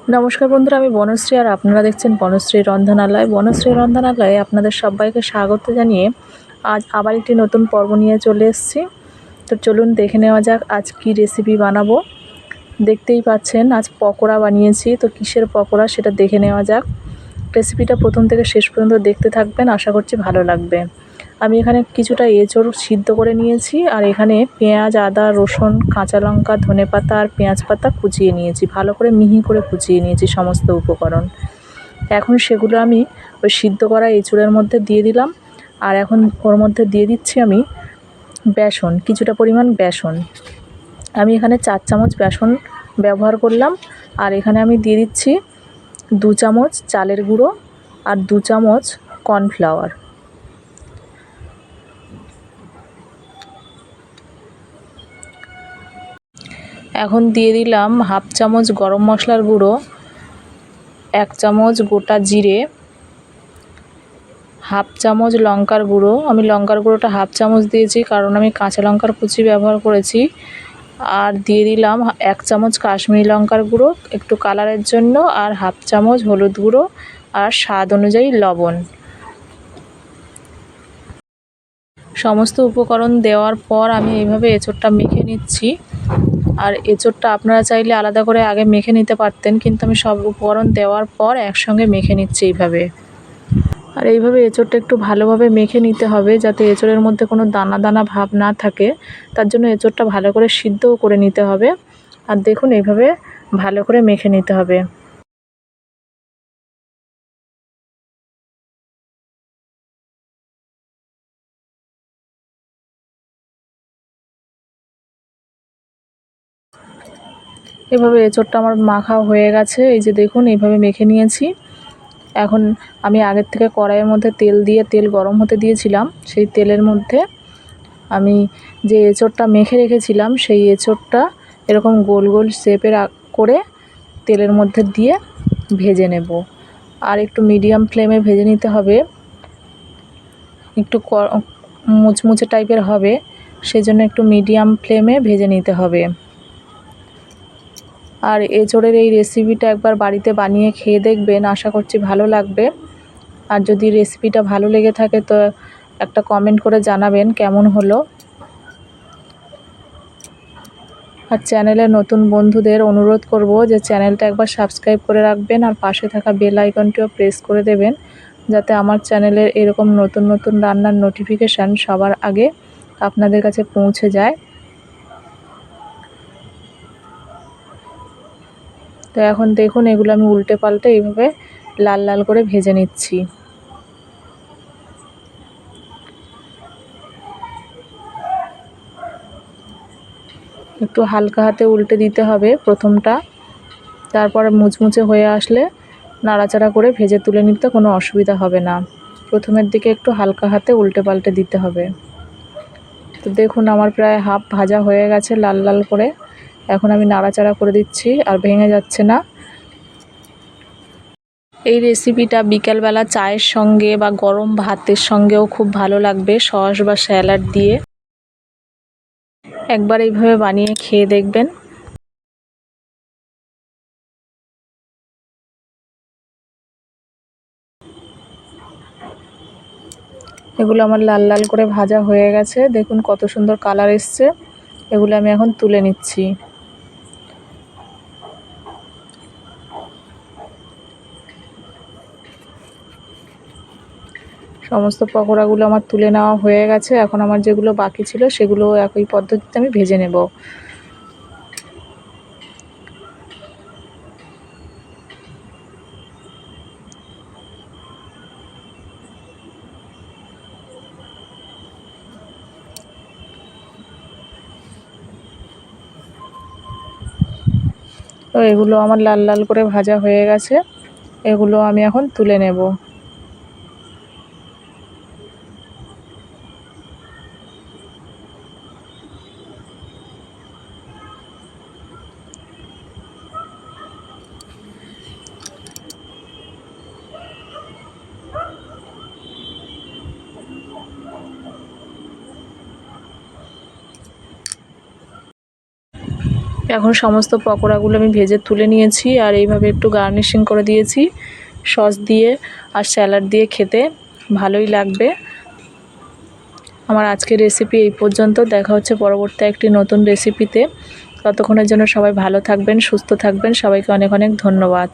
নমস্কার বন্ধুরা, আমি বনশ্রী আর আপনারা দেখছেন বনশ্রী রন্ধনালয়। বনশ্রী রন্ধনালয়ে আপনাদের সবাইকে স্বাগত জানিয়ে আজ আবার একটি নতুন পর্ব নিয়ে চলে এসেছি। তো চলুন দেখে নেওয়া যাক আজ কী রেসিপি বানাবো। দেখতেই পাচ্ছেন আজ পকোড়া বানিয়েছি। তো কিসের পকোড়া সেটা দেখে নেওয়া যাক। রেসিপিটা প্রথম থেকে শেষ পর্যন্ত দেখতে থাকবেন, আশা করছি ভালো লাগবে। আমি এখানে কিছুটা এঁচোড় সিদ্ধ করে নিয়েছি, আর এখানে পেঁয়াজ, আদা, রসুন, কাঁচা লঙ্কা, ধনেপাতা আর পেঁয়াজ পাতা কুচিয়ে নিয়েছি। ভালো করে মিহি করে কুচিয়ে নিয়েছি সমস্ত উপকরণ। এখন সেগুলো আমি ওই সিদ্ধ করা এঁচোড়ের মধ্যে দিয়ে দিলাম। আর এখন ওর মধ্যে দিয়ে দিচ্ছি আমি বেসন, কিছুটা পরিমাণ বেসন। আমি এখানে 4 চামচ বেসন ব্যবহার করলাম। আর এখানে আমি দিয়ে দিচ্ছি 2 চামচ চালের গুঁড়ো আর 2 চামচ কর্নফ্লাওয়ার। এখন দিয়ে দিলাম হাফ চামচ গরম মশলার গুঁড়ো, 1 চামচ গোটা জিরে, হাফ চামচ লঙ্কার গুঁড়ো। আমি লঙ্কার গুঁড়োটা হাফ চামচ দিয়েছি কারণ আমি কাঁচা লঙ্কার কুচি ব্যবহার করেছি। আর দিয়ে দিলাম 1 চামচ কাশ্মীরি লঙ্কার গুঁড়ো একটু কালারের জন্য, আর হাফ চামচ হলুদ গুঁড়ো আর স্বাদ অনুযায়ী লবণ। সমস্ত উপকরণ দেওয়ার পর আমি এইভাবে এঁচোড়টা মেখে নিচ্ছি। আর এঁচোড়টা আপনারা চাইলে আলাদা করে আগে মেখে নিতে পারতেন, কিন্তু আমি সব উপকরণ দেওয়ার পর একসঙ্গে মেখে নিচ্ছি এইভাবে। আর এইভাবে এঁচোড়টা একটু ভালোভাবে মেখে নিতে হবে যাতে এঁচোড়ের মধ্যে কোনো দানা দানা ভাব না থাকে। তার জন্য এঁচোড়টা ভালো করে সিদ্ধও করে নিতে হবে। আর দেখুন এইভাবে ভালো করে মেখে নিতে হবে। এভাবে এঁচোড়টা আমার মাখা হয়ে গেছে। এই যে দেখুন এইভাবে মেখে নিয়েছি। এখন আমি আগের থেকে কড়াইয়ের মধ্যে তেল দিয়ে তেল গরম হতে দিয়েছিলাম। সেই তেলের মধ্যে আমি যে এঁচোড়টা মেখে রেখেছিলাম সেই এঁচোড়টা এরকম গোল গোল শেপের করে তেলের মধ্যে দিয়ে ভেজে নেব। আর একটু মিডিয়াম ফ্লেমে ভেজে নিতে হবে। একটু মুচমুচে টাইপের হবে, সেজন্য একটু মিডিয়াম ফ্লেমে ভেজে নিতে হবে। আর এঁচোড়ের এই রেসিপিটা একবার বাড়িতে বানিয়ে খেয়ে দেখবেন, আশা করছি ভালো লাগবে। আর যদি রেসিপিটা ভালো লেগে থাকে তো একটা কমেন্ট করে জানাবেন কেমন হলো। আর চ্যানেলে নতুন বন্ধুদের অনুরোধ করব যে চ্যানেলটা একবার সাবস্ক্রাইব করে রাখবেন আর পাশে থাকা বেল আইকনটিও প্রেস করে দেবেন, যাতে আমার চ্যানেলের এরকম নতুন নতুন রান্নার নোটিফিকেশান সবার আগে আপনাদের কাছে পৌঁছে যায়। তো এখন দেখুন এগুলো আমি উল্টে পাল্টে এইভাবে লাল লাল করে ভেজে নিচ্ছি। একটু হালকা হাতে উল্টে দিতে হবে প্রথমটা, তারপরে মুচমুচে হয়ে আসলে নাড়াচাড়া করে ভেজে তুলে নিতে কোনো অসুবিধা হবে না। প্রথমের দিকে একটু হালকা হাতে উল্টে পাল্টে দিতে হবে। তো দেখুন আমার প্রায় হাফ ভাজা হয়ে গেছে লাল লাল করে। এখন আমি নাড়াচাড়া করে দিচ্ছি আর ভেঙে যাচ্ছে না। এই রেসিপিটা বিকেলবেলা চায়ের সঙ্গে বা গরম ভাতের সঙ্গেও খুব ভালো লাগবে, সস বা স্যালাড দিয়ে। একবার এইভাবে বানিয়ে খেয়ে দেখবেন। এগুলো আমার লাল লাল করে ভাজা হয়ে গেছে, দেখুন কত সুন্দর কালার এসছে। এগুলো আমি এখন তুলে নিচ্ছি। সমস্ত পকোড়াগুলো আমার তুলে নেওয়া হয়ে গেছে। এখন আমার যেগুলো বাকি ছিল সেগুলো একই পদ্ধতিতে আমি ভেজে নেব। তো এগুলো আমার লাল লাল করে ভাজা হয়ে গেছে, এগুলো আমি এখন তুলে নেব। এখন সমস্ত পকোড়াগুলো আমি ভেজে তুলে নিয়েছি আর এইভাবে একটু গার্নিশিং করে দিয়েছি সস দিয়ে আর স্যালাড দিয়ে, খেতে ভালোই লাগবে। আমার আজকের রেসিপি এই পর্যন্ত। দেখা হচ্ছে পরবর্তী একটি নতুন রেসিপিতে। ততক্ষণের জন্য সবাই ভালো থাকবেন, সুস্থ থাকবেন। সবাইকে অনেক অনেক ধন্যবাদ।